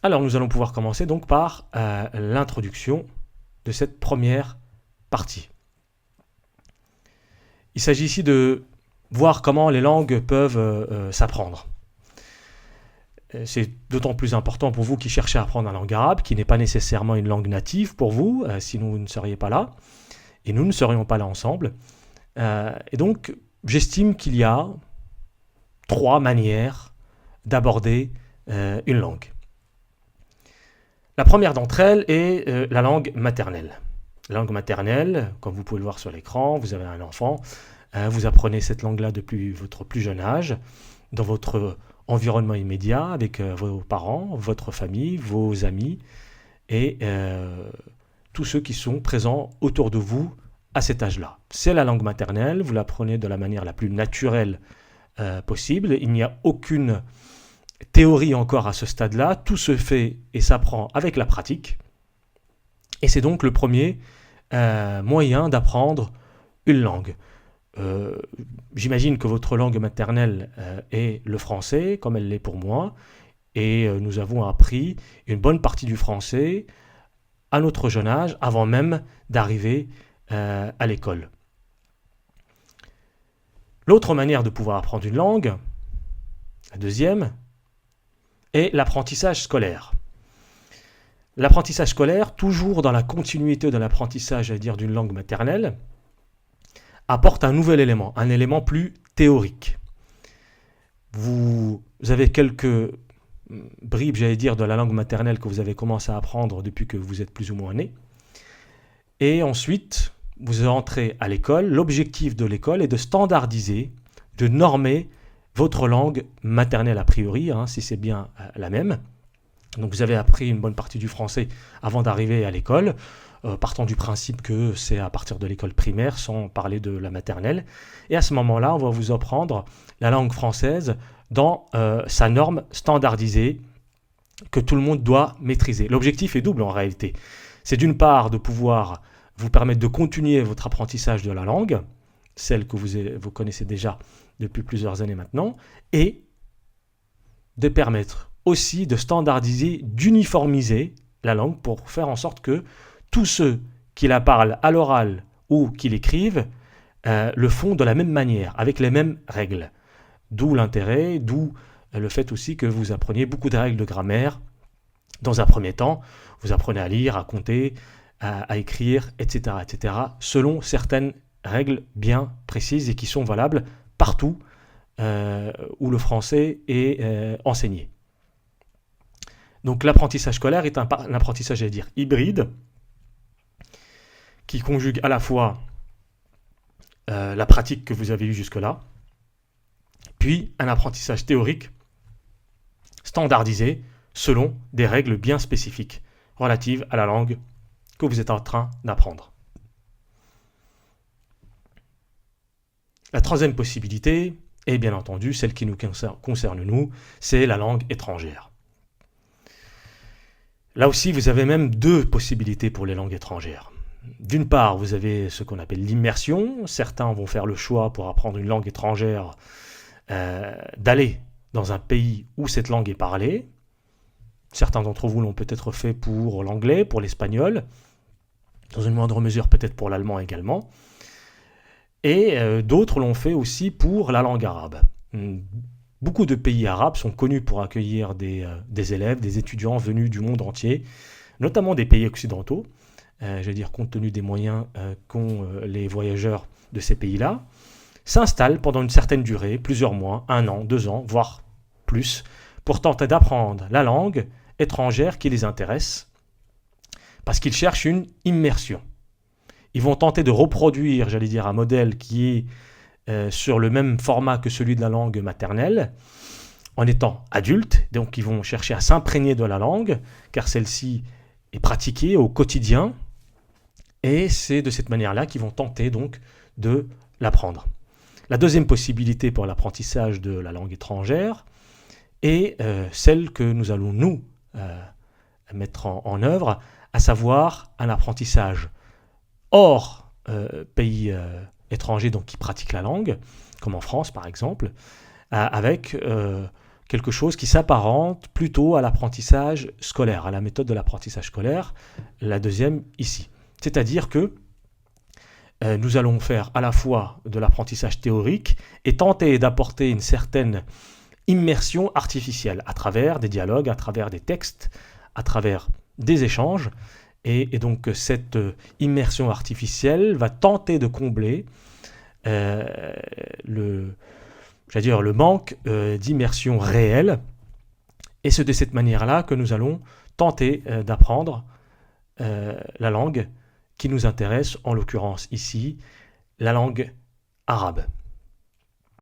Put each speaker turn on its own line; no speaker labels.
Alors nous allons pouvoir commencer donc par l'introduction de cette première partie. Il s'agit ici de voir comment les langues peuvent s'apprendre. C'est d'autant plus important pour vous qui cherchez à apprendre la langue arabe, qui n'est pas nécessairement une langue native pour vous, sinon vous ne seriez pas là, et nous ne serions pas là ensemble. Et donc, j'estime qu'il y a 3 manières d'aborder une langue. La première d'entre elles est la langue maternelle. La langue maternelle, comme vous pouvez le voir sur l'écran, vous avez un enfant, vous apprenez cette langue-là depuis votre plus jeune âge, dans votre environnement immédiat, avec vos parents, votre famille, vos amis, et tous ceux qui sont présents autour de vous à cet âge-là. C'est la langue maternelle, vous l'apprenez de la manière la plus naturelle possible, il n'y a aucune théorie encore à ce stade-là, tout se fait et s'apprend avec la pratique, et c'est donc le premier moyen d'apprendre une langue. J'imagine que votre langue maternelle est le français, comme elle l'est pour moi, et nous avons appris une bonne partie du français à notre jeune âge, avant même d'arriver à l'école. L'autre manière de pouvoir apprendre une langue, la deuxième, est l'apprentissage scolaire. L'apprentissage scolaire, toujours dans la continuité de l'apprentissage, d'une langue maternelle, apporte un nouvel élément, un élément plus théorique. Vous avez quelques bribes, de la langue maternelle que vous avez commencé à apprendre depuis que vous êtes plus ou moins né. Et ensuite, vous entrez à l'école. L'objectif de l'école est de standardiser, de normer votre langue maternelle a priori, si c'est bien la même. Donc vous avez appris une bonne partie du français avant d'arriver à l'école, partant du principe que c'est à partir de l'école primaire, sans parler de la maternelle. Et à ce moment-là, on va vous apprendre la langue française dans sa norme standardisée que tout le monde doit maîtriser. L'objectif est double en réalité. C'est d'une part de pouvoir vous permettre de continuer votre apprentissage de la langue, celle que vous connaissez déjà depuis plusieurs années maintenant, et de permettre aussi de standardiser, d'uniformiser la langue pour faire en sorte que tous ceux qui la parlent à l'oral ou qui l'écrivent le font de la même manière, avec les mêmes règles. D'où l'intérêt, d'où le fait aussi que vous appreniez beaucoup de règles de grammaire. Dans un premier temps, vous apprenez à lire, à compter, à écrire, etc., selon certaines règles bien précises et qui sont valables partout où le français est enseigné. Donc l'apprentissage scolaire est un apprentissage, hybride, qui conjugue à la fois la pratique que vous avez eue jusque-là, puis un apprentissage théorique standardisé selon des règles bien spécifiques relatives à la langue que vous êtes en train d'apprendre. La troisième possibilité, et bien entendu celle qui nous concerne nous, c'est la langue étrangère. Là aussi, vous avez même 2 possibilités pour les langues étrangères. D'une part, vous avez ce qu'on appelle l'immersion. Certains vont faire le choix pour apprendre une langue étrangère d'aller dans un pays où cette langue est parlée. Certains d'entre vous l'ont peut-être fait pour l'anglais, pour l'espagnol, dans une moindre mesure peut-être pour l'allemand également. Et d'autres l'ont fait aussi pour la langue arabe. Beaucoup de pays arabes sont connus pour accueillir des élèves, des étudiants venus du monde entier, notamment des pays occidentaux, compte tenu des moyens qu'ont les voyageurs de ces pays-là, s'installent pendant une certaine durée, plusieurs mois, 1 an, 2 ans, voire plus, pour tenter d'apprendre la langue étrangère qui les intéresse, parce qu'ils cherchent une immersion. Ils vont tenter de reproduire, un modèle qui est sur le même format que celui de la langue maternelle, en étant adultes, donc ils vont chercher à s'imprégner de la langue, car celle-ci est pratiquée au quotidien, et c'est de cette manière-là qu'ils vont tenter donc de l'apprendre. La deuxième possibilité pour l'apprentissage de la langue étrangère est celle que nous allons mettre en œuvre, à savoir un apprentissage hors pays étrangers donc qui pratiquent la langue, comme en France par exemple, avec quelque chose qui s'apparente plutôt à l'apprentissage scolaire, à la méthode de l'apprentissage scolaire, la deuxième ici. C'est-à-dire que nous allons faire à la fois de l'apprentissage théorique et tenter d'apporter une certaine immersion artificielle à travers des dialogues, à travers des textes, à travers des échanges. Et donc cette immersion artificielle va tenter de combler le manque d'immersion réelle. Et c'est de cette manière-là que nous allons tenter d'apprendre la langue qui nous intéresse, en l'occurrence ici, la langue arabe.